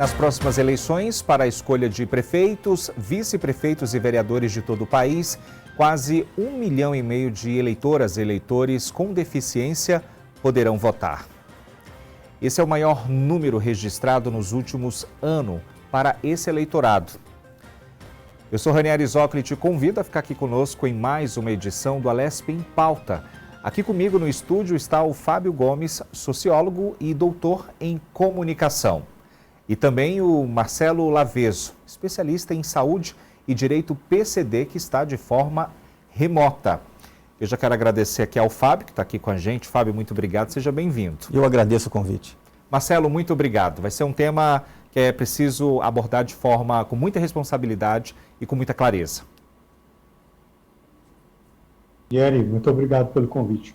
Nas próximas eleições, para a escolha de prefeitos, vice-prefeitos e vereadores de todo o país, quase 1,5 milhão de eleitoras e eleitores com deficiência poderão votar. Esse é o maior número registrado nos últimos anos para esse eleitorado. Eu sou Ranieri Zócoli e te convido a ficar aqui conosco em mais uma edição do Alesp em Pauta. Aqui comigo no estúdio está o Fábio Gomes, sociólogo e doutor em comunicação. E também o Marcelo Laveso, especialista em saúde e direito PCD, que está de forma remota. Eu já quero agradecer aqui ao Fábio, que está aqui com a gente. Fábio, muito obrigado, seja bem-vindo. Eu agradeço o convite. Marcelo, muito obrigado. Vai ser um tema que é preciso abordar de forma com muita responsabilidade e com muita clareza. Yeri, muito obrigado pelo convite.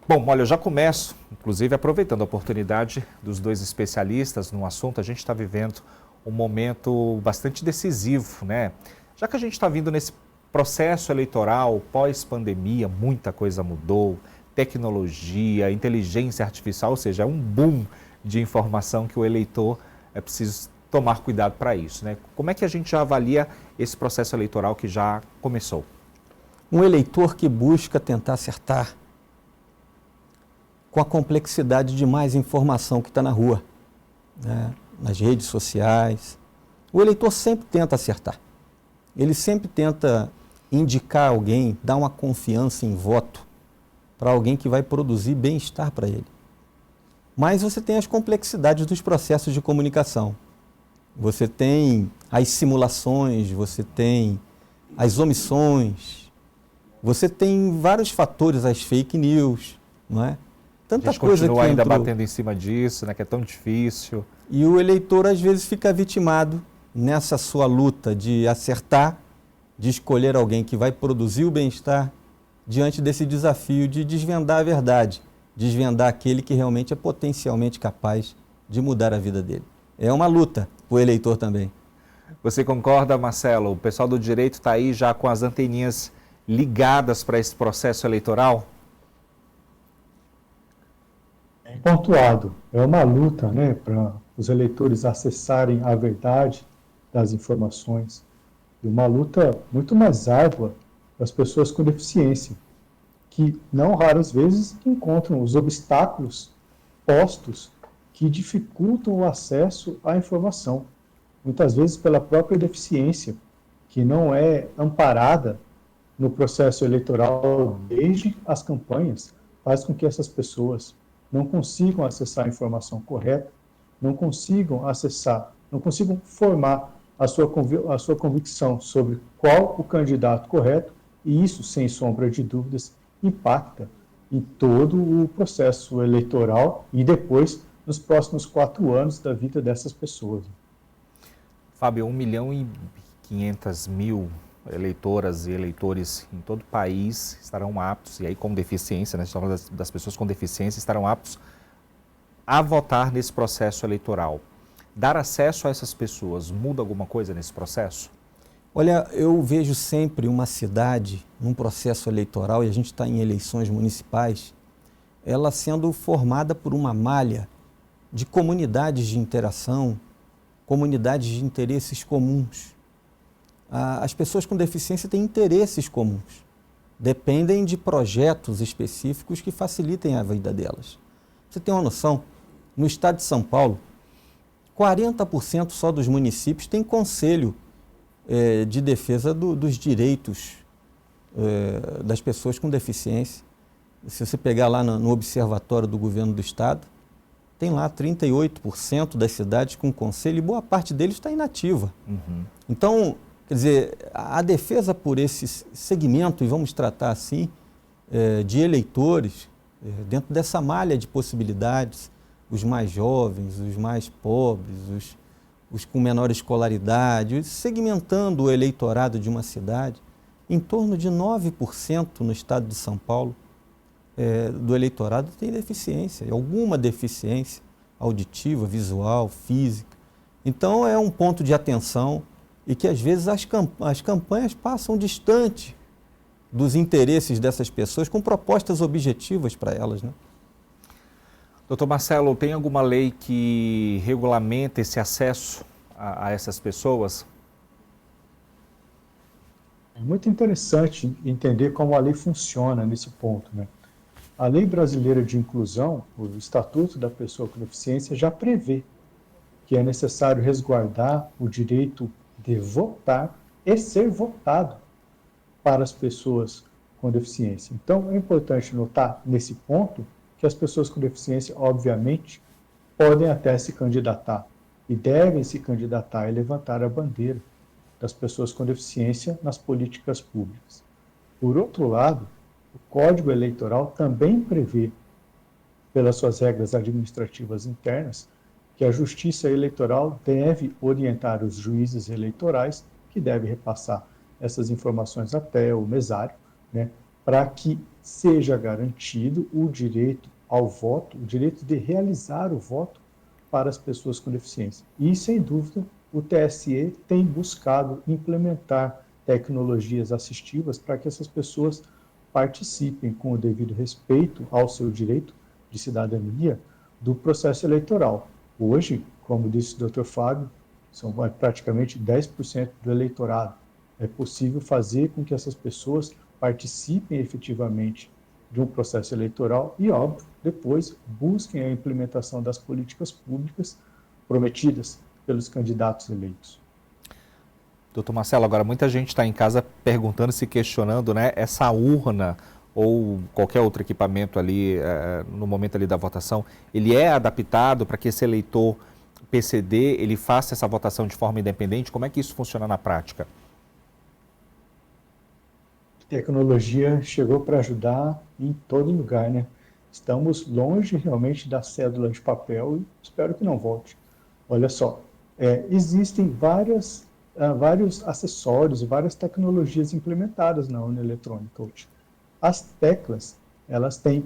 Bom, olha, eu já começo, inclusive aproveitando a oportunidade dos dois especialistas no assunto, a gente está vivendo um momento bastante decisivo, né? Já que a gente está vindo nesse processo eleitoral pós-pandemia, muita coisa mudou, tecnologia, inteligência artificial, ou seja, é um boom de informação que o eleitor é preciso tomar cuidado para isso, né? Como é que a gente já avalia esse processo eleitoral que já começou? Um eleitor que busca tentar acertar com a complexidade de mais informação que está na rua, né? Nas redes sociais. O eleitor sempre tenta acertar. Ele sempre tenta indicar alguém, dar uma confiança em voto para alguém que vai produzir bem-estar para ele. Mas você tem as complexidades dos processos de comunicação. Você tem as simulações, você tem as omissões, você tem vários fatores, as fake news, não é? Tanta coisa que ainda batendo em cima disso, né, que é tão difícil. E o eleitor às vezes fica vitimado nessa sua luta de acertar, de escolher alguém que vai produzir o bem-estar, diante desse desafio de desvendar a verdade, desvendar aquele que realmente é potencialmente capaz de mudar a vida dele. É uma luta para o eleitor também. Você concorda, Marcelo? O pessoal do direito está aí já com as anteninhas ligadas para esse processo eleitoral? É pontuado. É uma luta, né, para os eleitores acessarem a verdade das informações. E uma luta muito mais árdua para as pessoas com deficiência, que não raras vezes encontram os obstáculos postos que dificultam o acesso à informação. Muitas vezes pela própria deficiência, que não é amparada no processo eleitoral desde as campanhas, faz com que essas pessoas não consigam acessar a informação correta, não consigam formar a sua convicção sobre qual o candidato correto, e isso, sem sombra de dúvidas, impacta em todo o processo eleitoral e depois nos próximos 4 anos da vida dessas pessoas. Fábio, 1.500.000 eleitoras e eleitores em todo o país estarão aptos, e aí com deficiência, né, das pessoas com deficiência, estarão aptos a votar nesse processo eleitoral. Dar acesso a essas pessoas muda alguma coisa nesse processo? Olha, eu vejo sempre uma cidade, num processo eleitoral, e a gente está em eleições municipais, ela sendo formada por uma malha de comunidades de interação, comunidades de interesses comuns. As pessoas com deficiência têm interesses comuns, dependem de projetos específicos que facilitem a vida delas. Você tem uma noção? No estado de São Paulo, 40% só dos municípios têm conselho de defesa dos direitos das pessoas com deficiência. Se você pegar lá no observatório do governo do estado, tem lá 38% das cidades com conselho e boa parte deles está inativa. Uhum. Então, quer dizer, a defesa por esse segmento, e vamos tratar assim, de eleitores, dentro dessa malha de possibilidades, os mais jovens, os mais pobres, os com menor escolaridade, segmentando o eleitorado de uma cidade, em torno de 9% no estado de São Paulo do eleitorado tem deficiência, alguma deficiência auditiva, visual, física. Então é um ponto de atenção e que às vezes as campanhas passam distante dos interesses dessas pessoas com propostas objetivas para elas, né? Doutor Marcelo, tem alguma lei que regulamenta esse acesso a essas pessoas? É muito interessante entender como a lei funciona nesse ponto, né? A Lei Brasileira de Inclusão, o Estatuto da Pessoa com Deficiência, já prevê que é necessário resguardar o direito de votar e ser votado para as pessoas com deficiência. Então, é importante notar nesse ponto que as pessoas com deficiência, obviamente, podem até se candidatar e devem se candidatar e levantar a bandeira das pessoas com deficiência nas políticas públicas. Por outro lado, o Código Eleitoral também prevê, pelas suas regras administrativas internas, que a Justiça Eleitoral deve orientar os juízes eleitorais, que devem repassar essas informações até o mesário, né, para que seja garantido o direito ao voto, o direito de realizar o voto para as pessoas com deficiência. E, sem dúvida, o TSE tem buscado implementar tecnologias assistivas para que essas pessoas participem com o devido respeito ao seu direito de cidadania do processo eleitoral. Hoje, como disse o Dr. Fábio, são praticamente 10% do eleitorado. É possível fazer com que essas pessoas participem efetivamente de um processo eleitoral e, óbvio, depois busquem a implementação das políticas públicas prometidas pelos candidatos eleitos. Doutor Marcelo, agora muita gente está em casa perguntando, se questionando, né, essa urna ou qualquer outro equipamento ali, no momento ali da votação, ele é adaptado para que esse eleitor PCD, ele faça essa votação de forma independente? Como é que isso funciona na prática? A tecnologia chegou para ajudar em todo lugar, né? Estamos longe realmente da cédula de papel e espero que não volte. Olha só, existem vários acessórios, várias tecnologias implementadas na urna eletrônica hoje. As teclas, elas têm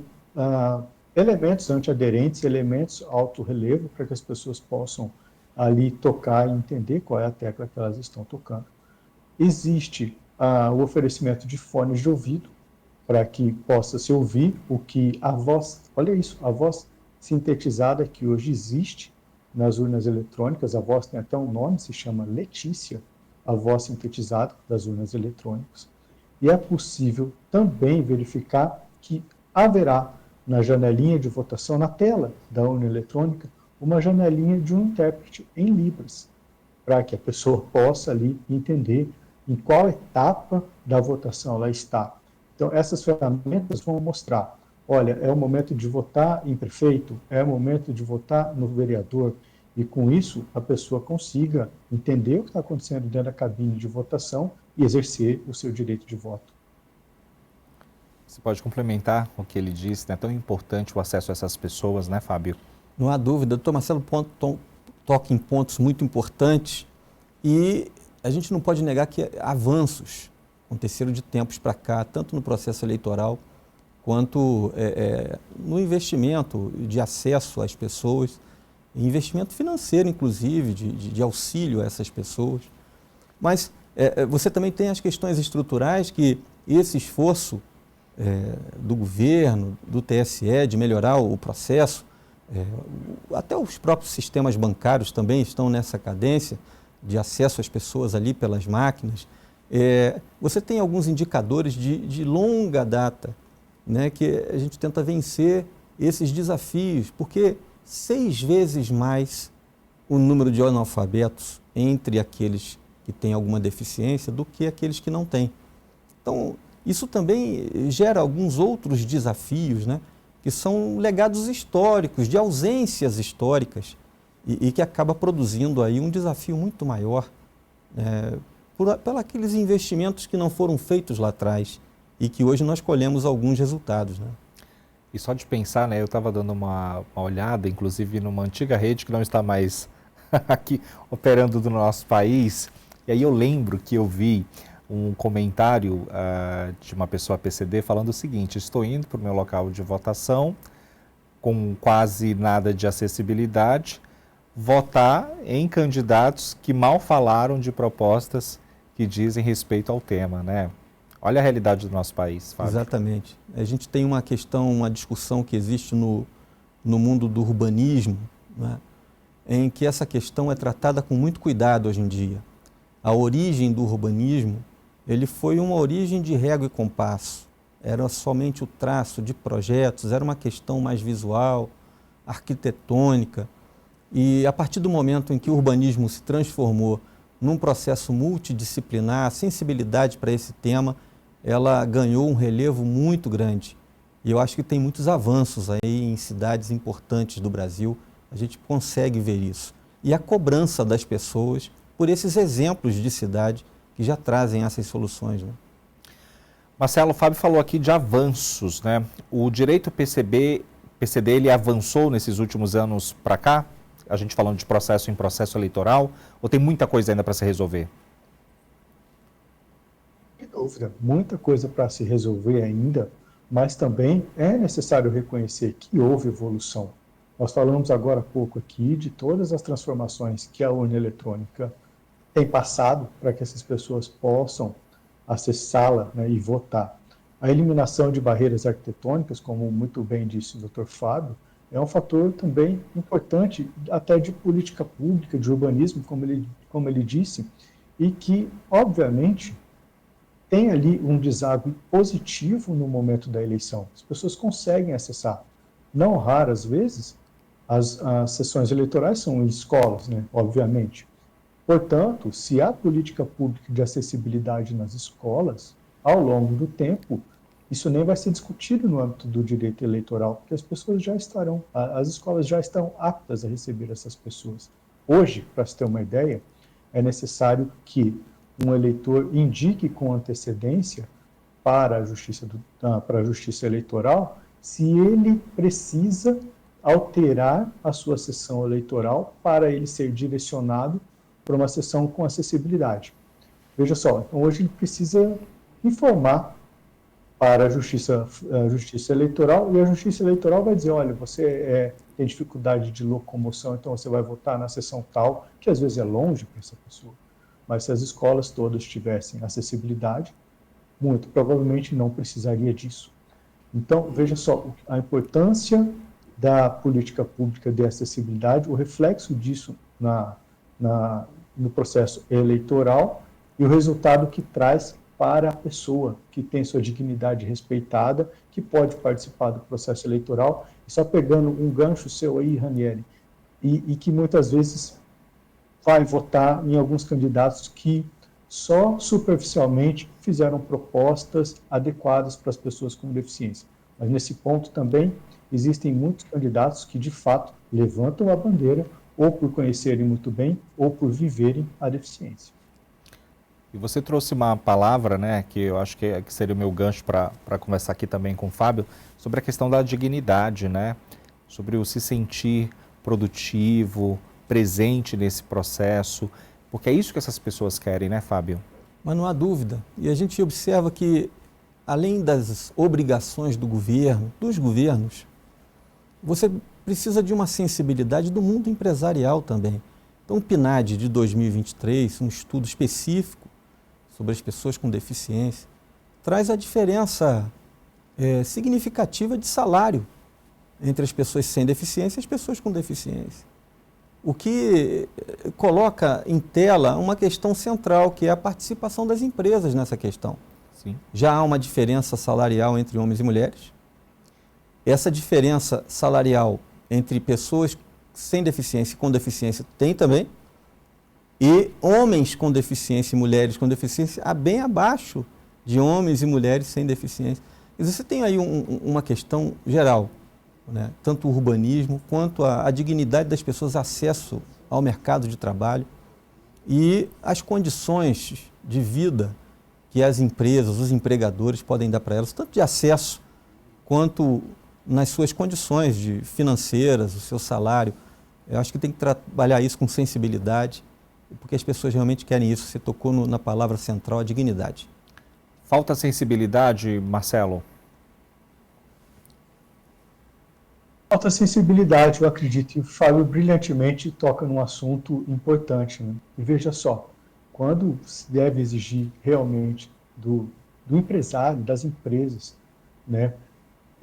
elementos antiaderentes, elementos alto-relevo, para que as pessoas possam ali tocar e entender qual é a tecla que elas estão tocando. Existe o oferecimento de fones de ouvido, para que possa se ouvir o que a voz, olha isso, a voz sintetizada que hoje existe nas urnas eletrônicas, a voz tem até um nome, se chama Letícia, a voz sintetizada das urnas eletrônicas. E é possível também verificar que haverá na janelinha de votação, na tela da urna eletrônica, uma janelinha de um intérprete em Libras, para que a pessoa possa ali entender em qual etapa da votação ela está. Então, essas ferramentas vão mostrar, olha, é o momento de votar em prefeito, é o momento de votar no vereador, e com isso a pessoa consiga entender o que está acontecendo dentro da cabine de votação e exercer o seu direito de voto. Você pode complementar o que ele disse, né? É tão importante o acesso a essas pessoas, né, Fábio? Não há dúvida. Doutor Marcelo toca em pontos muito importantes e a gente não pode negar que avanços aconteceram de tempos para cá, tanto no processo eleitoral quanto no investimento de acesso às pessoas, investimento financeiro, inclusive, de auxílio a essas pessoas. Mas você também tem as questões estruturais que esse esforço do governo, do TSE, de melhorar o processo, até os próprios sistemas bancários também estão nessa cadência de acesso às pessoas ali pelas máquinas. Você tem alguns indicadores de longa data, né, que a gente tenta vencer esses desafios, porque 6 vezes mais o número de analfabetos entre aqueles que têm alguma deficiência do que aqueles que não têm. Então, isso também gera alguns outros desafios, né, que são legados históricos, de ausências históricas, e que acaba produzindo aí um desafio muito maior por aqueles investimentos que não foram feitos lá atrás e que hoje nós colhemos alguns resultados, né? E só de pensar, né, eu estava dando uma olhada, inclusive numa antiga rede que não está mais aqui operando no nosso país, e aí eu lembro que eu vi um comentário de uma pessoa PCD falando o seguinte: estou indo para o meu local de votação com quase nada de acessibilidade, votar em candidatos que mal falaram de propostas que dizem respeito ao tema, né? Olha a realidade do nosso país, Fábio. Exatamente. A gente tem uma questão, uma discussão que existe no no mundo do urbanismo, né, em que essa questão é tratada com muito cuidado hoje em dia. A origem do urbanismo, ele foi uma origem de régua e compasso. Era somente o traço de projetos, era uma questão mais visual, arquitetônica. E a partir do momento em que o urbanismo se transformou num processo multidisciplinar, a sensibilidade para esse tema, ela ganhou um relevo muito grande. E eu acho que tem muitos avanços aí em cidades importantes do Brasil, a gente consegue ver isso. E a cobrança das pessoas por esses exemplos de cidade que já trazem essas soluções, né? Marcelo, o Fábio falou aqui de avanços, né? O direito PCD, ele avançou nesses últimos anos para cá? A gente falando de processo em processo eleitoral, ou tem muita coisa ainda para se resolver? Sem dúvida, muita coisa para se resolver ainda, mas também é necessário reconhecer que houve evolução. Nós falamos agora há pouco aqui de todas as transformações que a urna eletrônica tem passado para que essas pessoas possam acessá-la, né, e votar. A eliminação de barreiras arquitetônicas, como muito bem disse o Dr. Fábio, é um fator também importante, até de política pública, de urbanismo, como ele disse, e que, obviamente, tem ali um deságio positivo no momento da eleição. As pessoas conseguem acessar. Não raras vezes, as sessões eleitorais são em escolas, né, obviamente. Portanto, se há política pública de acessibilidade nas escolas, ao longo do tempo, isso nem vai ser discutido no âmbito do direito eleitoral, porque as pessoas já estarão, as escolas já estão aptas a receber essas pessoas. Hoje, para se ter uma ideia, é necessário que um eleitor indique com antecedência para a justiça eleitoral se ele precisa alterar a sua sessão eleitoral para ele ser direcionado para uma sessão com acessibilidade. Veja só, então hoje ele precisa informar para a justiça eleitoral, e a justiça eleitoral vai dizer, olha, você tem dificuldade de locomoção, então você vai votar na sessão tal, que às vezes é longe para essa pessoa. Mas se as escolas todas tivessem acessibilidade, muito provavelmente não precisaria disso. Então, veja só, a importância da política pública de acessibilidade, o reflexo disso no processo eleitoral e o resultado que traz para a pessoa que tem sua dignidade respeitada, que pode participar do processo eleitoral. E só pegando um gancho seu aí, Ranieri, e que muitas vezes vai votar em alguns candidatos que só superficialmente fizeram propostas adequadas para as pessoas com deficiência. Mas nesse ponto também existem muitos candidatos que de fato levantam a bandeira ou por conhecerem muito bem ou por viverem a deficiência. E você trouxe uma palavra, né, que eu acho que seria o meu gancho para conversar aqui também com o Fábio, sobre a questão da dignidade, né, sobre o se sentir produtivo, presente nesse processo, porque é isso que essas pessoas querem, né, Fábio? Mas não há dúvida. E a gente observa que, além das obrigações do governo, dos governos, você precisa de uma sensibilidade do mundo empresarial também. Então, o PNAD de 2023, um estudo específico sobre as pessoas com deficiência, traz a diferença significativa de salário entre as pessoas sem deficiência e as pessoas com deficiência. O que coloca em tela uma questão central, que é a participação das empresas nessa questão. Sim. Já há uma diferença salarial entre homens e mulheres. Essa diferença salarial entre pessoas sem deficiência e com deficiência tem também. E homens com deficiência e mulheres com deficiência bem abaixo de homens e mulheres sem deficiência. Você tem aí uma questão geral, né? Tanto o urbanismo quanto a dignidade das pessoas, acesso ao mercado de trabalho e as condições de vida que as empresas, os empregadores podem dar para elas, tanto de acesso quanto nas suas condições financeiras, o seu salário. Eu acho que tem que trabalhar isso com sensibilidade, porque as pessoas realmente querem isso. Você tocou na palavra central, a dignidade. Falta sensibilidade, Marcelo? Falta sensibilidade, eu acredito. E o Fábio brilhantemente toca num assunto importante, né? E veja só, quando se deve exigir realmente do empresário, das empresas, né,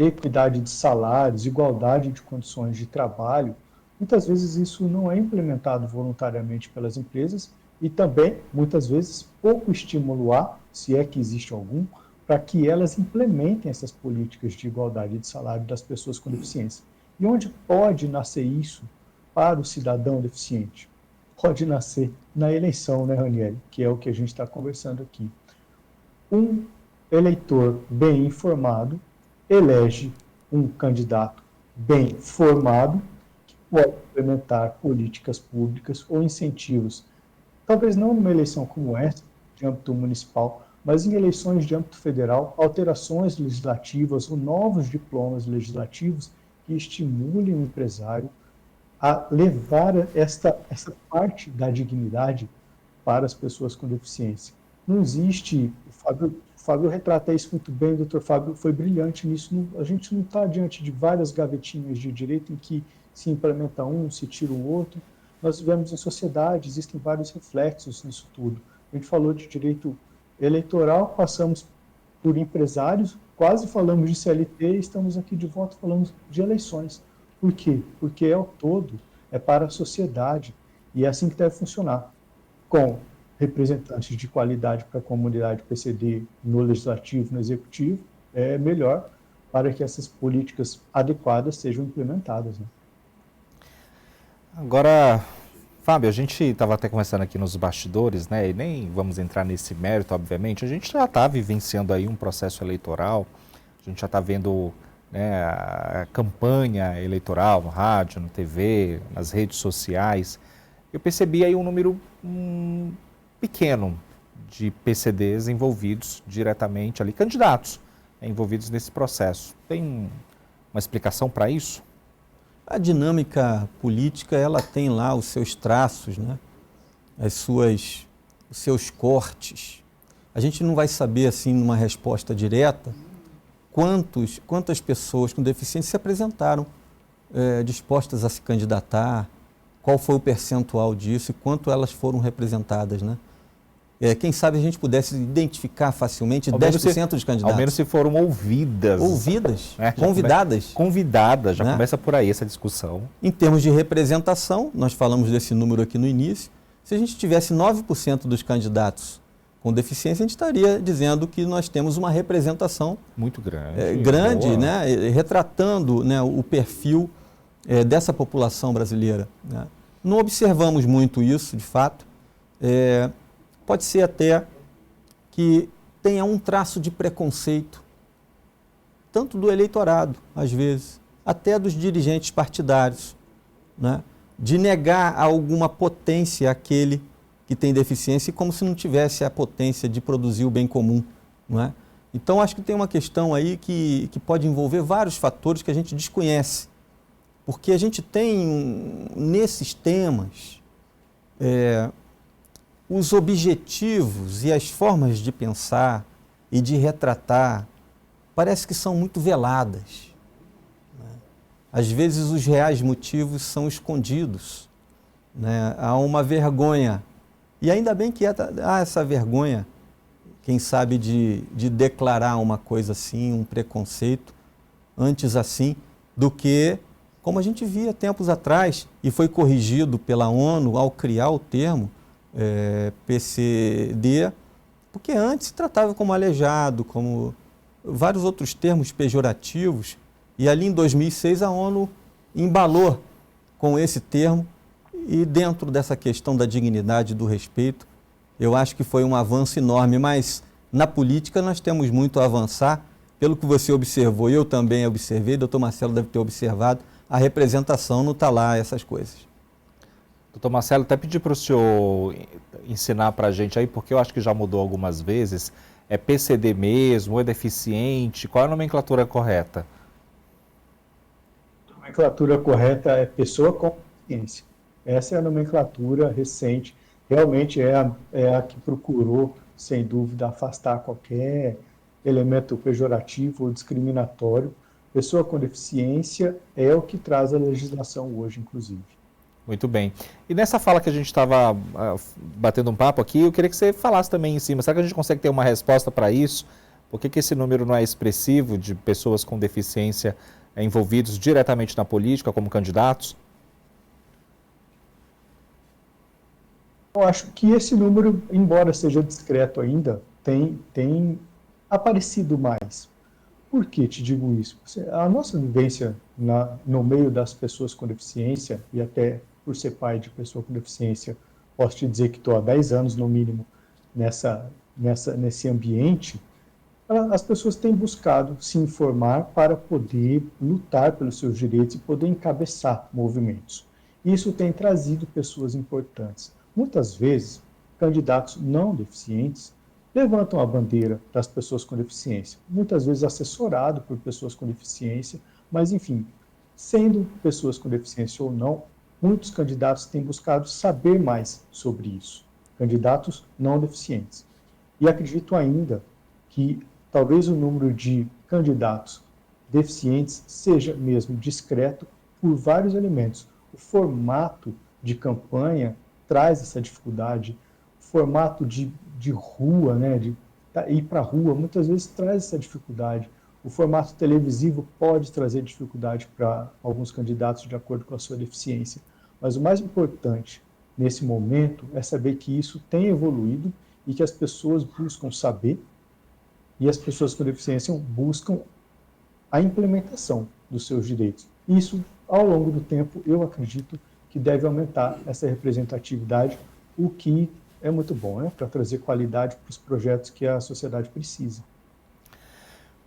equidade de salários, igualdade de condições de trabalho, muitas vezes isso não é implementado voluntariamente pelas empresas e também, muitas vezes, pouco estímulo há, se é que existe algum, para que elas implementem essas políticas de igualdade de salário das pessoas com deficiência. E onde pode nascer isso para o cidadão deficiente? Pode nascer na eleição, né, Ranieri? Que é o que a gente está conversando aqui. Um eleitor bem informado elege um candidato bem formado que pode implementar políticas públicas ou incentivos, talvez não numa eleição como essa, de âmbito municipal, mas em eleições de âmbito federal, alterações legislativas ou novos diplomas legislativos que estimulem o empresário a levar essa parte da dignidade para as pessoas com deficiência. Não existe, o Fábio retrata isso muito bem, o doutor Fábio foi brilhante nisso, a gente não está diante de várias gavetinhas de direito em que se implementa um, se tira o outro. Nós vivemos em sociedade, existem vários reflexos nisso tudo. A gente falou de direito eleitoral, passamos por empresários, quase falamos de CLT, estamos aqui de volta falando de eleições. Por quê? Porque é o todo, é para a sociedade, e é assim que deve funcionar, com representantes de qualidade para a comunidade PCD no legislativo, no executivo, é melhor para que essas políticas adequadas sejam implementadas, né? Agora, Fábio, a gente estava até conversando aqui nos bastidores, né, e nem vamos entrar nesse mérito, obviamente, a gente já está vivenciando aí um processo eleitoral, a gente já está vendo, né, a campanha eleitoral no rádio, na TV, nas redes sociais. Eu percebi aí um número pequeno de PCDs envolvidos diretamente ali, candidatos, né, envolvidos nesse processo. Tem uma explicação para isso? A dinâmica política, ela tem lá os seus traços, né? Os seus cortes. A gente não vai saber, assim, numa resposta direta, quantas pessoas com deficiência se apresentaram dispostas a se candidatar, qual foi o percentual disso e quanto elas foram representadas, né? Quem sabe a gente pudesse identificar facilmente 10% dos candidatos. Ao menos se foram ouvidas. Ouvidas, né? Convidadas. Convidadas, já né? Começa por aí essa discussão. Em termos de representação, nós falamos desse número aqui no início, se a gente tivesse 9% dos candidatos com deficiência, a gente estaria dizendo que nós temos uma representação muito grande. Grande, né? Retratando, né, o perfil dessa população brasileira, né? Não observamos muito isso, de fato. Pode ser até que tenha um traço de preconceito, tanto do eleitorado, às vezes, até dos dirigentes partidários, né? De negar alguma potência àquele que tem deficiência, como se não tivesse a potência de produzir o bem comum, não é? Então, acho que tem uma questão aí que pode envolver vários fatores que a gente desconhece, porque a gente tem, nesses temas, os objetivos e as formas de pensar e de retratar parece que são muito veladas, né? Às vezes os reais motivos são escondidos, né? Há uma vergonha, e ainda bem que há essa vergonha, quem sabe de declarar uma coisa assim, um preconceito, antes assim, do que, como a gente via tempos atrás, e foi corrigido pela ONU ao criar o termo, PCD, porque antes se tratava como aleijado, como vários outros termos pejorativos, e ali em 2006 a ONU embalou com esse termo, e dentro dessa questão da dignidade e do respeito, eu acho que foi um avanço enorme, mas na política nós temos muito a avançar, pelo que você observou, eu também observei, doutor Marcelo deve ter observado, a representação não está lá, essas coisas. Doutor Marcelo, até pedi para o senhor ensinar para a gente aí, porque eu acho que já mudou algumas vezes. É PCD mesmo, ou é deficiente? Qual é a nomenclatura correta? A nomenclatura correta é pessoa com deficiência. Essa é a nomenclatura recente. Realmente é a que procurou, sem dúvida, afastar qualquer elemento pejorativo ou discriminatório. Pessoa com deficiência é o que traz a legislação hoje, inclusive. Muito bem. E nessa fala que a gente estava batendo um papo aqui, eu queria que você falasse também em cima. Será que a gente consegue ter uma resposta para isso? Por que esse número não é expressivo de pessoas com deficiência envolvidos diretamente na política como candidatos? Eu acho que esse número, embora seja discreto ainda, tem aparecido mais. Por que te digo isso? A nossa vivência no meio das pessoas com deficiência, e até por ser pai de pessoa com deficiência, posso te dizer que estou há 10 anos, no mínimo, nesse ambiente, as pessoas têm buscado se informar para poder lutar pelos seus direitos e poder encabeçar movimentos. Isso tem trazido pessoas importantes. Muitas vezes, candidatos não deficientes levantam a bandeira das pessoas com deficiência, muitas vezes assessorado por pessoas com deficiência, mas enfim, sendo pessoas com deficiência ou não, muitos candidatos têm buscado saber mais sobre isso, candidatos não deficientes. E acredito ainda que talvez o número de candidatos deficientes seja mesmo discreto por vários elementos. O formato de campanha traz essa dificuldade, o formato de rua, né, de ir para a rua, muitas vezes traz essa dificuldade. O formato televisivo pode trazer dificuldade para alguns candidatos de acordo com a sua deficiência. Mas o mais importante nesse momento é saber que isso tem evoluído e que as pessoas buscam saber e as pessoas com deficiência buscam a implementação dos seus direitos. Isso, ao longo do tempo, eu acredito que deve aumentar essa representatividade, o que é muito bom, né, para trazer qualidade para os projetos que a sociedade precisa.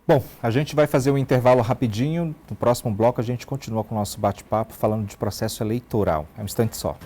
Bom, a gente vai fazer um intervalo rapidinho. No próximo bloco a gente continua com o nosso bate-papo falando de processo eleitoral. É um instante só.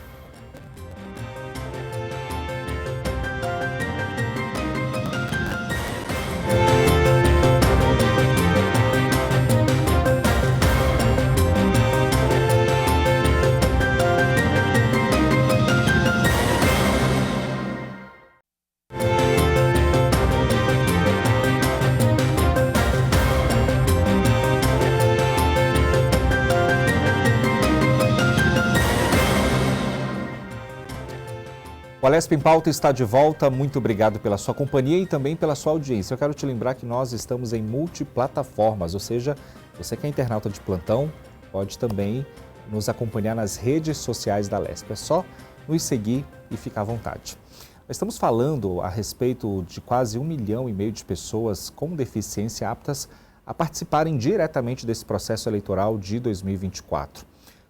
O Alesp em Pauta está de volta. Muito obrigado pela sua companhia e também pela sua audiência. Eu quero te lembrar que nós estamos em multiplataformas, ou seja, você que é internauta de plantão pode também nos acompanhar nas redes sociais da Alesp. É só nos seguir e ficar à vontade. Nós estamos falando a respeito de quase 1,5 milhão de pessoas com deficiência aptas a participarem diretamente desse processo eleitoral de 2024.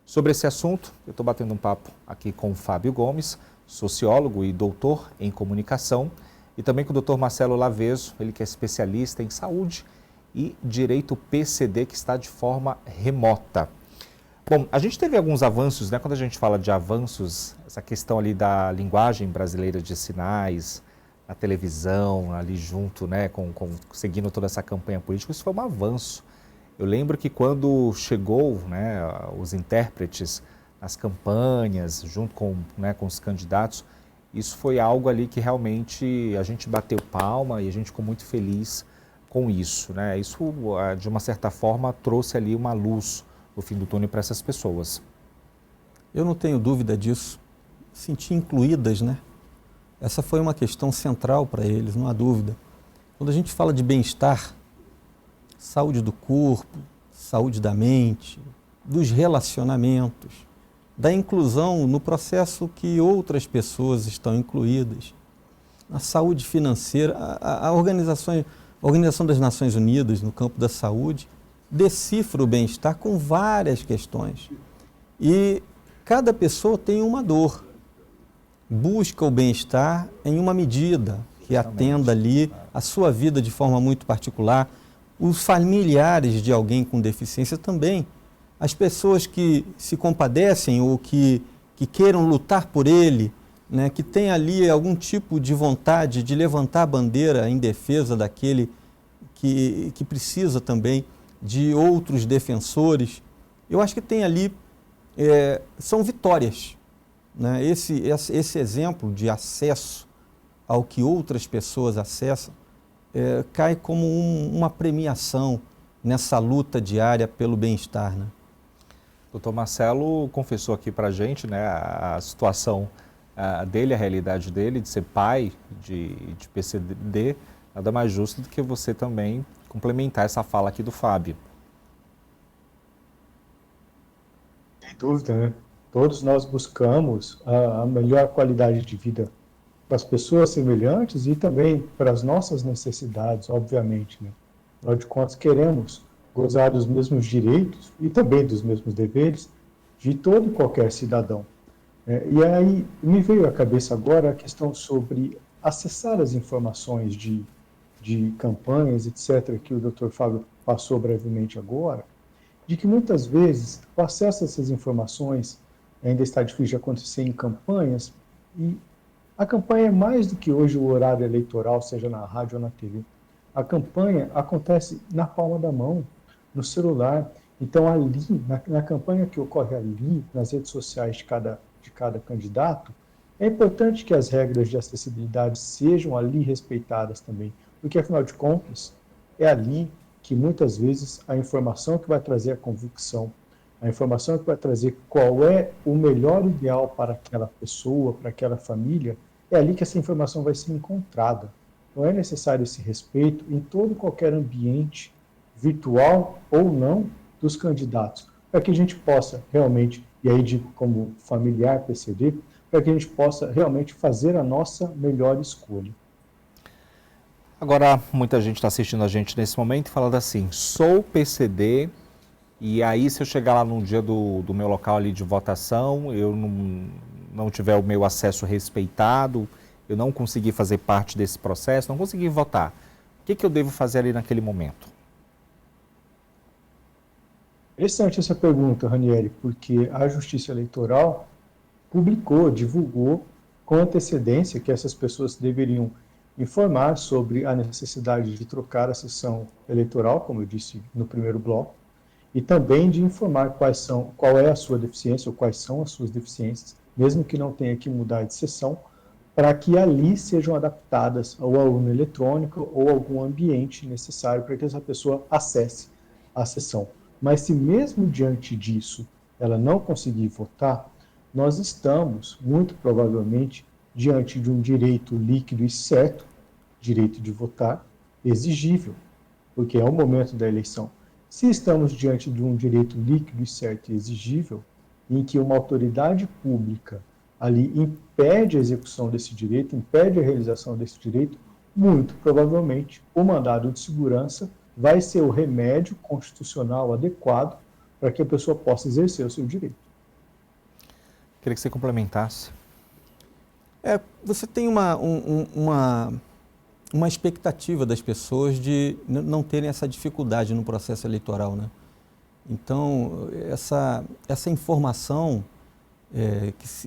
Sobre esse assunto, eu estou batendo um papo aqui com o Fábio Gomes, sociólogo e doutor em comunicação, e também com o Dr. Marcelo Laveso, ele que é especialista em saúde e direito PCD, que está de forma remota. Bom, a gente teve alguns avanços, né? Quando a gente fala de avanços, essa questão ali da linguagem brasileira de sinais, na televisão, ali junto, né, seguindo toda essa campanha política, isso foi um avanço. Eu lembro que quando chegou, né, os intérpretes nas campanhas, junto com os candidatos, isso foi algo ali que realmente a gente bateu palma e a gente ficou muito feliz com isso, né? Isso, de uma certa forma, trouxe ali uma luz no fim do túnel para essas pessoas. Eu não tenho dúvida disso. Sentir incluídas, né? Essa foi uma questão central para eles, não há dúvida. Quando a gente fala de bem-estar, saúde do corpo, saúde da mente, dos relacionamentos, da inclusão no processo que outras pessoas estão incluídas, na saúde financeira, a Organização das Nações Unidas no campo da saúde decifra o bem-estar com várias questões. E cada pessoa tem uma dor, busca o bem-estar em uma medida que atenda ali a sua vida de forma muito particular, os familiares de alguém com deficiência também. As pessoas que se compadecem ou que queiram lutar por ele, né, que tem ali algum tipo de vontade de levantar a bandeira em defesa daquele que precisa também de outros defensores, eu acho que tem ali, são vitórias, né? Esse exemplo de acesso ao que outras pessoas acessam cai como uma premiação nessa luta diária pelo bem-estar, né? Doutor Marcelo confessou aqui para a gente, né, a situação dele, a realidade dele, de ser pai de PCD, nada mais justo do que você também complementar essa fala aqui do Fábio. Sem dúvida, né? Todos nós buscamos a melhor qualidade de vida para as pessoas semelhantes e também para as nossas necessidades, obviamente, né? Afinal de contas, queremos gozar dos mesmos direitos e também dos mesmos deveres de todo e qualquer cidadão. E aí me veio à cabeça agora a questão sobre acessar as informações de campanhas, etc., que o Dr. Fábio passou brevemente agora, de que muitas vezes o acesso a essas informações ainda está difícil de acontecer em campanhas, e a campanha é mais do que hoje o horário eleitoral, seja na rádio ou na TV. A campanha acontece na palma da mão, no celular. Então, ali, na campanha que ocorre ali, nas redes sociais de cada candidato, é importante que as regras de acessibilidade sejam ali respeitadas também, porque, afinal de contas, é ali que muitas vezes a informação que vai trazer a convicção, a informação que vai trazer qual é o melhor ideal para aquela pessoa, para aquela família, é ali que essa informação vai ser encontrada. Então é necessário esse respeito em todo e qualquer ambiente, virtual ou não, dos candidatos, para que a gente possa realmente, e aí digo como familiar PCD, para que a gente possa realmente fazer a nossa melhor escolha. Agora, muita gente está assistindo a gente nesse momento e falando assim, sou PCD, e aí se eu chegar lá no dia do meu local ali de votação, eu não tiver o meu acesso respeitado, eu não conseguir fazer parte desse processo, não conseguir votar, o que eu devo fazer ali naquele momento? Interessante essa pergunta, Ranieri, porque a Justiça Eleitoral divulgou com antecedência que essas pessoas deveriam informar sobre a necessidade de trocar a sessão eleitoral, como eu disse no primeiro bloco, e também de informar qual é a sua deficiência ou quais são as suas deficiências, mesmo que não tenha que mudar de sessão, para que ali sejam adaptadas ao urna eletrônica ou algum ambiente necessário para que essa pessoa acesse a sessão. Mas se mesmo diante disso ela não conseguir votar, nós estamos, muito provavelmente, diante de um direito líquido e certo, direito de votar, exigível, porque é o momento da eleição. Se estamos diante de um direito líquido e certo e exigível, em que uma autoridade pública ali impede a execução desse direito, impede a realização desse direito, muito provavelmente o mandado de segurança vai ser o remédio constitucional adequado para que a pessoa possa exercer o seu direito. Queria que você complementasse. Você tem uma expectativa das pessoas de não terem essa dificuldade no processo eleitoral, né? Então, essa informação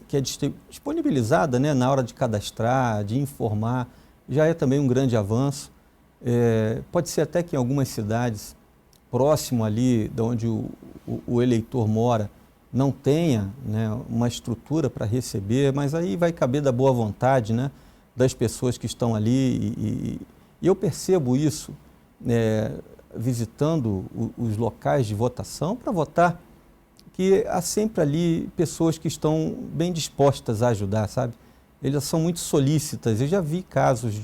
que é disponibilizada, né, na hora de cadastrar, de informar, já é também um grande avanço. Pode ser até que em algumas cidades, próximo ali de onde o eleitor mora, não tenha, né, uma estrutura para receber, mas aí vai caber da boa vontade, né, das pessoas que estão ali. E eu percebo isso visitando os locais de votação para votar, que há sempre ali pessoas que estão bem dispostas a ajudar, sabe? Elas são muito solícitas. Eu já vi casos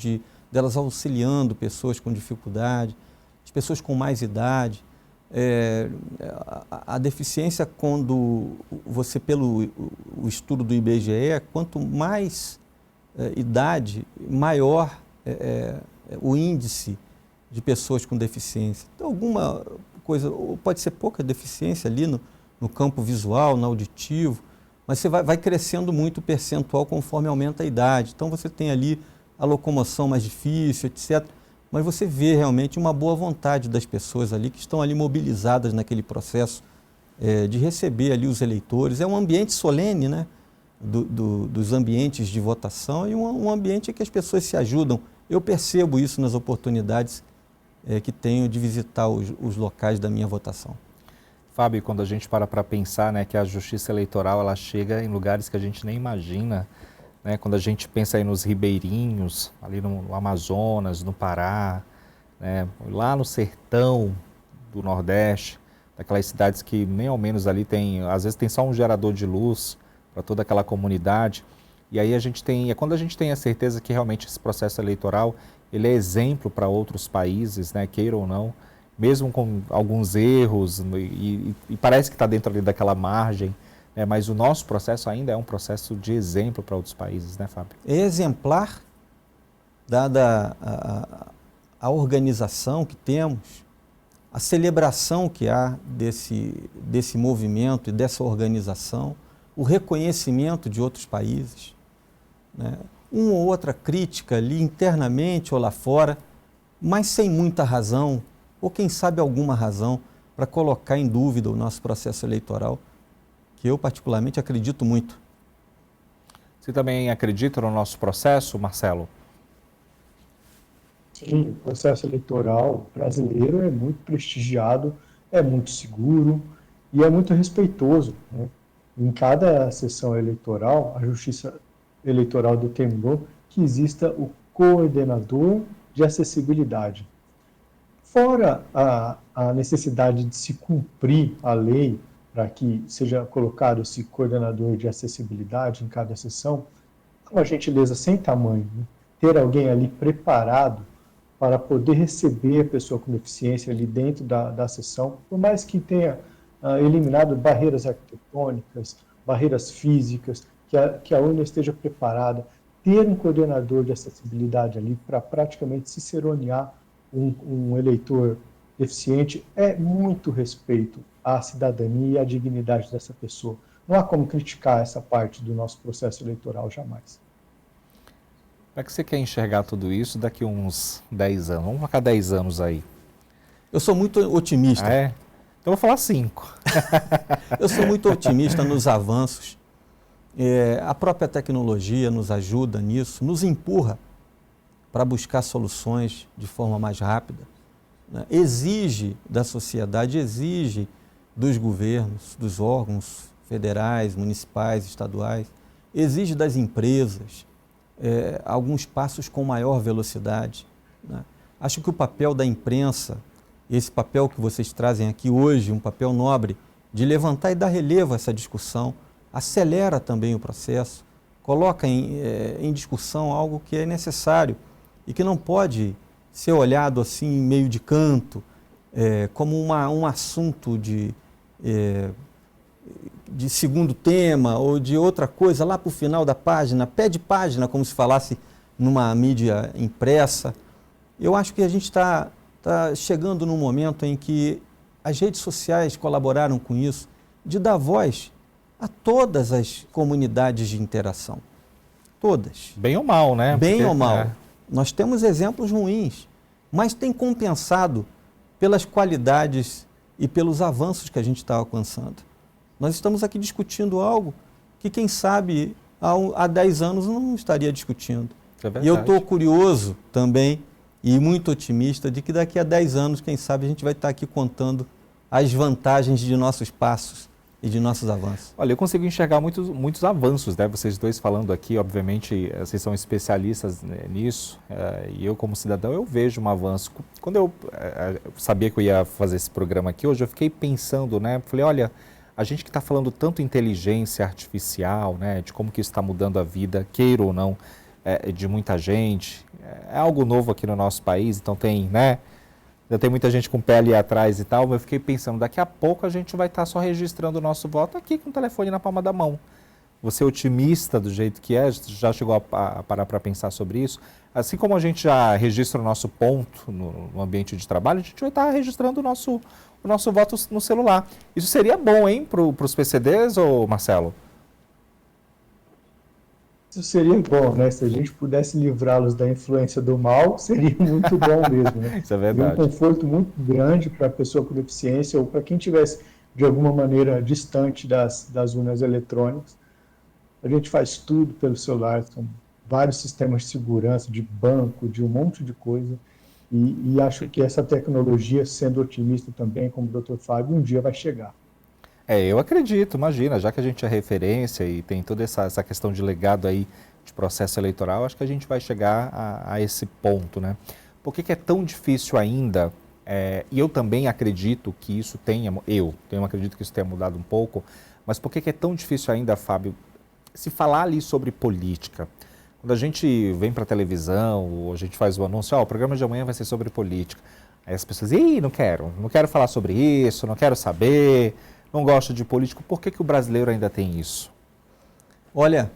delas auxiliando pessoas com dificuldade, as pessoas com mais idade. A deficiência, quando você, pelo o estudo do IBGE, quanto mais idade, maior o índice de pessoas com deficiência. Então, alguma coisa, ou pode ser pouca deficiência ali no campo visual, no auditivo, mas você vai crescendo muito o percentual conforme aumenta a idade. Então, você tem ali a locomoção mais difícil, etc. Mas você vê realmente uma boa vontade das pessoas ali que estão ali mobilizadas naquele processo de receber ali os eleitores. É um ambiente solene, né, dos ambientes de votação, e um ambiente em que as pessoas se ajudam. Eu percebo isso nas oportunidades que tenho de visitar os locais da minha votação. Fábio, quando a gente para pensar, né, que a Justiça Eleitoral ela chega em lugares que a gente nem imagina, né, quando a gente pensa aí nos ribeirinhos, ali no Amazonas, no Pará, né, lá no sertão do Nordeste, daquelas cidades que nem ao menos ali tem, às vezes tem só um gerador de luz para toda aquela comunidade. E aí a gente tem, quando a gente tem a certeza que realmente esse processo eleitoral ele é exemplo para outros países, né, queira ou não, mesmo com alguns erros, e parece que está dentro ali daquela margem, né, mas o nosso processo ainda é um processo de exemplo para outros países, né, Fábio? É exemplar, dada a organização que temos, a celebração que há desse movimento e dessa organização, o reconhecimento de outros países, né? Uma ou outra crítica ali internamente ou lá fora, mas sem muita razão, ou quem sabe alguma razão, para colocar em dúvida o nosso processo eleitoral, que eu particularmente acredito muito. Você também acredita no nosso processo, Marcelo? Sim, o processo eleitoral brasileiro é muito prestigiado, é muito seguro e é muito respeitoso, né? Em cada sessão eleitoral, a Justiça Eleitoral determinou que exista o coordenador de acessibilidade. Fora a necessidade de se cumprir a lei para que seja colocado esse coordenador de acessibilidade em cada sessão, é uma gentileza sem tamanho, né? Ter alguém ali preparado para poder receber a pessoa com deficiência ali dentro da sessão, por mais que tenha eliminado barreiras arquitetônicas, barreiras físicas, que a urna esteja preparada, ter um coordenador de acessibilidade ali para praticamente ciceronear um eleitor deficiente é muito respeito à cidadania e à dignidade dessa pessoa. Não há como criticar essa parte do nosso processo eleitoral jamais. Como é que você quer enxergar tudo isso daqui a uns 10 anos? Vamos colocar 10 anos aí. Eu sou muito otimista. Ah, é? Então eu vou falar 5. Eu sou muito otimista nos avanços. A própria tecnologia nos ajuda nisso, nos empurra para buscar soluções de forma mais rápida, né? Exige da sociedade, exige dos governos, dos órgãos federais, municipais, estaduais, exige das empresas alguns passos com maior velocidade, né? Acho que o papel da imprensa, esse papel que vocês trazem aqui hoje, um papel nobre, de levantar e dar relevo a essa discussão, acelera também o processo, coloca em discussão algo que é necessário e que não pode ser olhado assim meio de canto, como um assunto de segundo tema ou de outra coisa lá para o final da página, pé de página, como se falasse numa mídia impressa. Eu acho que a gente está chegando num momento em que as redes sociais colaboraram com isso, de dar voz a todas as comunidades de interação. Todas. Bem ou mal, né? Bem ou mal. Nós temos exemplos ruins, mas tem compensado pelas qualidades e pelos avanços que a gente está alcançando. Nós estamos aqui discutindo algo que, quem sabe, há 10 anos não estaria discutindo. É e eu estou curioso também e muito otimista de que daqui a 10 anos, quem sabe, a gente vai estar aqui contando as vantagens de nossos passos e de nossos avanços. Olha, eu consigo enxergar muitos avanços, né? Vocês dois falando aqui, obviamente, vocês são especialistas nisso, e eu como cidadão, eu vejo um avanço. Quando eu sabia que eu ia fazer esse programa aqui hoje, eu fiquei pensando, né? Falei, olha, a gente que está falando tanto inteligência artificial, né? De como que isso está mudando a vida, queira ou não, de muita gente, é algo novo aqui no nosso país, então tem, né? Ainda tem muita gente com o pé ali atrás e tal, mas eu fiquei pensando, daqui a pouco a gente vai estar só registrando o nosso voto aqui com o telefone na palma da mão. Você é otimista do jeito que é, já chegou a parar para pensar sobre isso? Assim como a gente já registra o nosso ponto no ambiente de trabalho, a gente vai estar registrando o nosso voto no celular. Isso seria bom, hein, para os PCDs, ou Marcelo? Isso seria bom, né? Se a gente pudesse livrá-los da influência do mal, seria muito bom mesmo, né? Isso é verdade. Seria um conforto muito grande para a pessoa com deficiência ou para quem estivesse, de alguma maneira, distante das urnas eletrônicas. A gente faz tudo pelo celular, são vários sistemas de segurança, de banco, de um monte de coisa. E acho que essa tecnologia, sendo otimista também, como o Dr. Fábio, um dia vai chegar. Eu acredito, imagina, já que a gente é referência e tem toda essa questão de legado aí de processo eleitoral, acho que a gente vai chegar a esse ponto, né? Por que é tão difícil ainda, e eu também acredito que isso acredito que isso tenha mudado um pouco, mas por que é tão difícil ainda, Fábio, se falar ali sobre política? Quando a gente vem para a televisão, ou a gente faz o anúncio, o programa de amanhã vai ser sobre política. Aí as pessoas dizem, não quero falar sobre isso, não quero saber, não gosto de político. Por que o brasileiro ainda tem isso? Olha,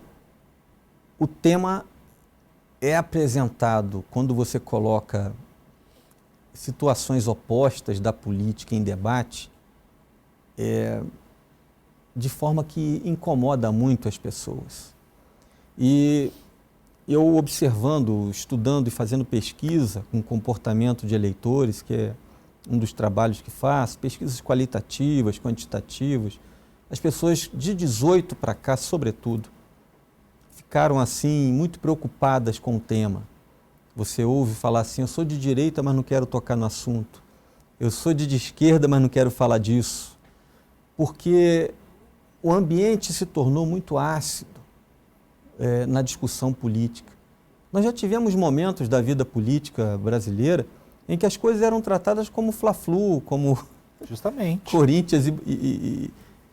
o tema é apresentado quando você coloca situações opostas da política em debate, de forma que incomoda muito as pessoas. E eu observando, estudando e fazendo pesquisa com comportamento de eleitores, que é um dos trabalhos que faço, pesquisas qualitativas, quantitativas, as pessoas de 18 para cá, sobretudo, ficaram assim muito preocupadas com o tema. Você ouve falar assim, eu sou de direita, mas não quero tocar no assunto. Eu sou de esquerda, mas não quero falar disso. Porque o ambiente se tornou muito ácido na discussão política. Nós já tivemos momentos da vida política brasileira em que as coisas eram tratadas como Fla-Flu, como justamente Corinthians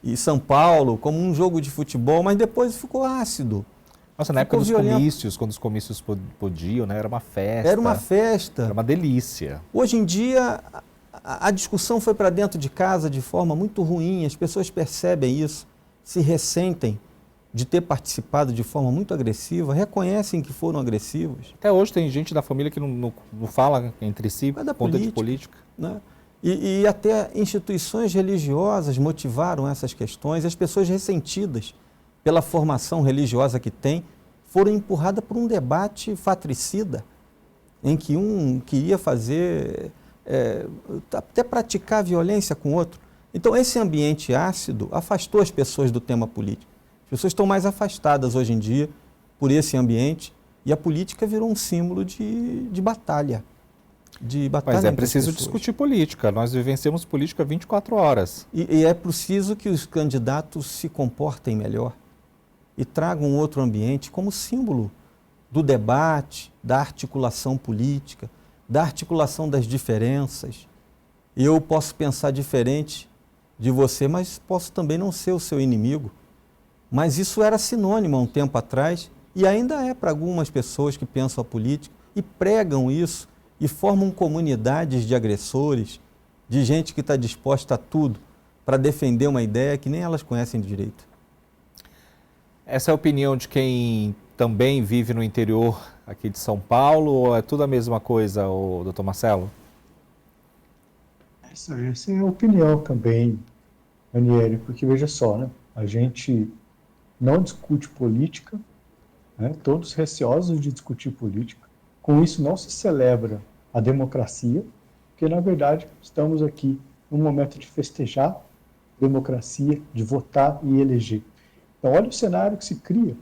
e São Paulo, como um jogo de futebol, mas depois ficou ácido. Nossa, na época dos comícios, quando os comícios podiam, né, era uma festa. Era uma festa. Era uma delícia. Hoje em dia, a discussão foi para dentro de casa de forma muito ruim, as pessoas percebem isso, se ressentem de ter participado de forma muito agressiva, reconhecem que foram agressivos. Até hoje tem gente da família que não fala entre si por conta de política. Né? E até instituições religiosas motivaram essas questões, as pessoas ressentidas pela formação religiosa que têm, foram empurradas por um debate fratricida, em que um queria fazer, até praticar violência com o outro. Então, esse ambiente ácido afastou as pessoas do tema político. As pessoas estão mais afastadas hoje em dia por esse ambiente e a política virou um símbolo de batalha. Mas é preciso discutir política. Nós vivenciamos política 24 horas. E é preciso que os candidatos se comportem melhor e tragam um outro ambiente como símbolo do debate, da articulação política, da articulação das diferenças. Eu posso pensar diferente de você, mas posso também não ser o seu inimigo. Mas isso era sinônimo há um tempo atrás e ainda é para algumas pessoas que pensam a política e pregam isso e formam comunidades de agressores, de gente que está disposta a tudo para defender uma ideia que nem elas conhecem de direito. Essa é a opinião de quem também vive no interior aqui de São Paulo ou é tudo a mesma coisa, doutor Marcelo? Essa é a opinião também, Aniele, porque veja só, né? A gente não discute política, né? Todos receosos de discutir política. Com isso não se celebra a democracia, porque na verdade estamos aqui num momento de festejar a democracia, de votar e eleger. Então olha o cenário que se cria.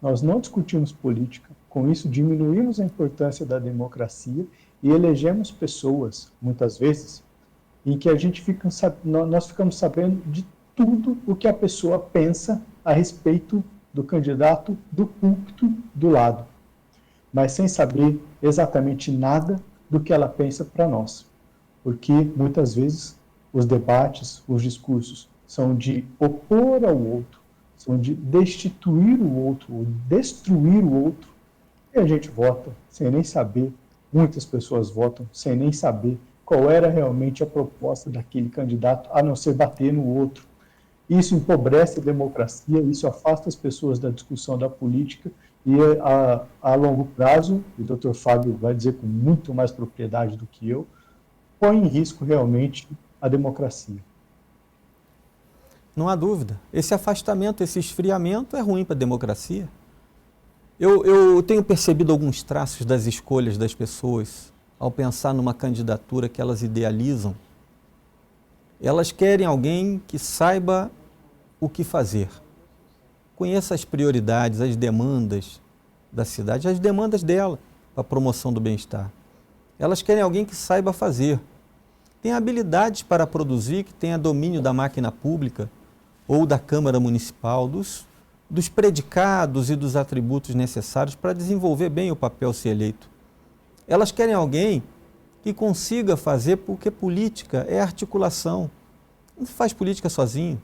Nós não discutimos política, com isso diminuímos a importância da democracia e elegemos pessoas, muitas vezes, em que nós ficamos sabendo de tudo o que a pessoa pensa a respeito do candidato do púlpito do lado, mas sem saber exatamente nada do que ela pensa para nós. Porque muitas vezes os debates, os discursos são de opor ao outro, são de destituir o outro, ou destruir o outro, e a gente vota sem nem saber, muitas pessoas votam sem nem saber qual era realmente a proposta daquele candidato, a não ser bater no outro. Isso empobrece a democracia, isso afasta as pessoas da discussão da política e a longo prazo, e o doutor Fábio vai dizer com muito mais propriedade do que eu, põe em risco realmente a democracia. Não há dúvida. Esse afastamento, esse esfriamento é ruim para a democracia. Eu tenho percebido alguns traços das escolhas das pessoas ao pensar numa candidatura que elas idealizam. Elas querem alguém que saiba o que fazer. Conheça as prioridades, as demandas da cidade, as demandas dela para a promoção do bem-estar. Elas querem alguém que saiba fazer. Tem habilidades para produzir, que tenha domínio da máquina pública ou da Câmara Municipal, dos predicados e dos atributos necessários para desenvolver bem o papel se eleito. Elas querem alguém que consiga fazer, porque política é articulação. Não se faz política sozinho.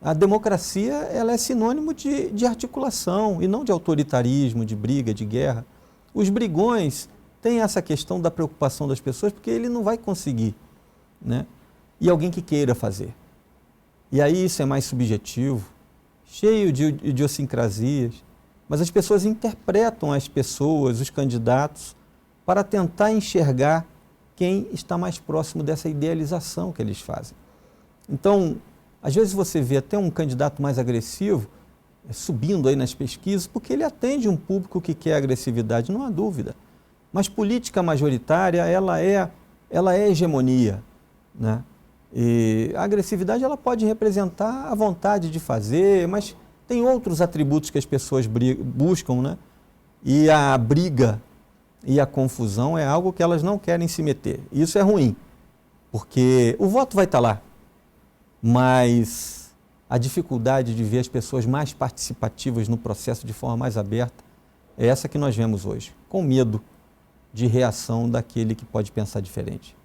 A democracia ela é sinônimo de articulação e não de autoritarismo, de briga, de guerra. Os brigões têm essa questão da preocupação das pessoas porque ele não vai conseguir, né? E alguém que queira fazer. E aí isso é mais subjetivo, cheio de idiosincrasias, mas as pessoas interpretam as pessoas, os candidatos, para tentar enxergar quem está mais próximo dessa idealização que eles fazem. Então, às vezes você vê até um candidato mais agressivo subindo aí nas pesquisas, porque ele atende um público que quer agressividade, não há dúvida. Mas política majoritária, ela é hegemonia, né? E a agressividade ela pode representar a vontade de fazer, mas tem outros atributos que as pessoas buscam, né? E a briga e a confusão é algo que elas não querem se meter. Isso é ruim, porque o voto vai estar lá, mas a dificuldade de ver as pessoas mais participativas no processo de forma mais aberta é essa que nós vemos hoje, com medo de reação daquele que pode pensar diferente.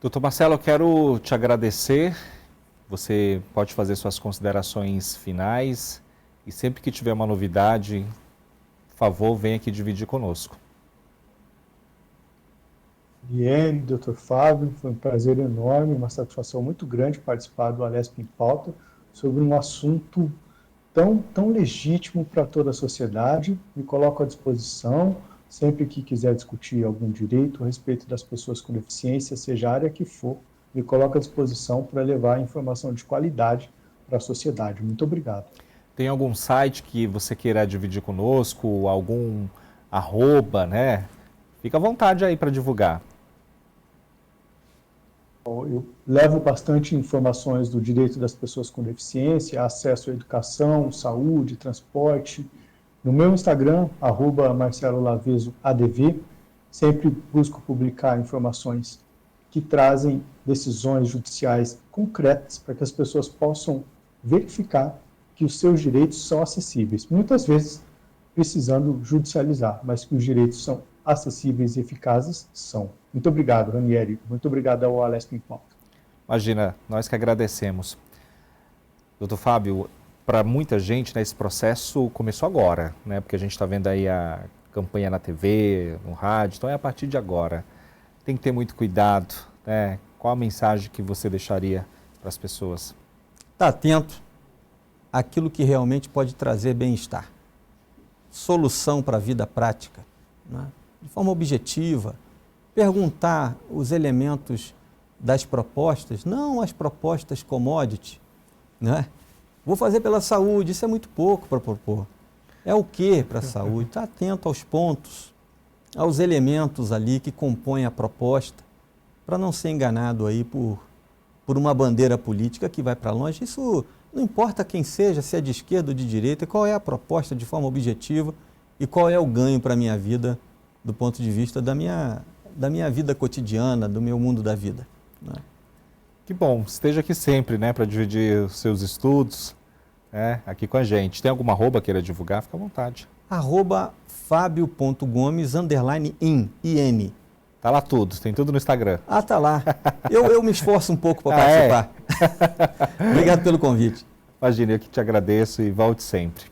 Doutor Marcelo, eu quero te agradecer. Você pode fazer suas considerações finais e sempre que tiver uma novidade, por favor, venha aqui dividir conosco. Eliane, Dr. Fábio, foi um prazer enorme, uma satisfação muito grande participar do Alesp em Pauta sobre um assunto tão legítimo para toda a sociedade. Me coloco à disposição sempre que quiser discutir algum direito a respeito das pessoas com deficiência, seja a área que for, me coloco à disposição para levar informação de qualidade para a sociedade. Muito obrigado. Tem algum site que você queira dividir conosco, algum arroba, né? Fica à vontade aí para divulgar. Eu levo bastante informações do direito das pessoas com deficiência, acesso à educação, saúde, transporte. No meu Instagram, @MarceloLavezoADV, sempre busco publicar informações que trazem decisões judiciais concretas para que as pessoas possam verificar que os seus direitos são acessíveis. Muitas vezes precisando judicializar, mas que os direitos são acessíveis e eficazes são. Muito obrigado, Ranieri. Muito obrigado ao Alesp em Pauta. Imagina, nós que agradecemos. Doutor Fábio, para muita gente, né, esse processo começou agora, né? Porque a gente está vendo aí a campanha na TV, no rádio, então é a partir de agora. Tem que ter muito cuidado, né? Qual a mensagem que você deixaria para as pessoas? Está atento àquilo que realmente pode trazer bem-estar. Solução para a vida prática, né? De forma objetiva, perguntar os elementos das propostas, não as propostas commodity, né? Vou fazer pela saúde, isso é muito pouco para propor. É o que para a saúde? Está atento aos pontos, aos elementos ali que compõem a proposta, para não ser enganado aí por uma bandeira política que vai para longe. Isso não importa quem seja, se é de esquerda ou de direita, qual é a proposta de forma objetiva e qual é o ganho para a minha vida do ponto de vista da minha vida cotidiana, do meu mundo da vida, né? Que bom, esteja aqui sempre, né, para dividir os seus estudos, né, aqui com a gente. Tem alguma arroba queira divulgar? Fica à vontade. @fabio.gomes_in. Tá lá tudo, tem tudo no Instagram. Ah, tá lá. Eu me esforço um pouco para participar. Obrigado pelo convite. Imagina, eu que te agradeço e volte sempre.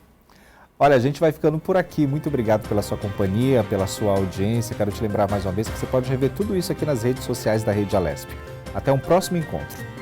Olha, a gente vai ficando por aqui. Muito obrigado pela sua companhia, pela sua audiência. Quero te lembrar mais uma vez que você pode rever tudo isso aqui nas redes sociais da Rede Alesp. Até um próximo encontro.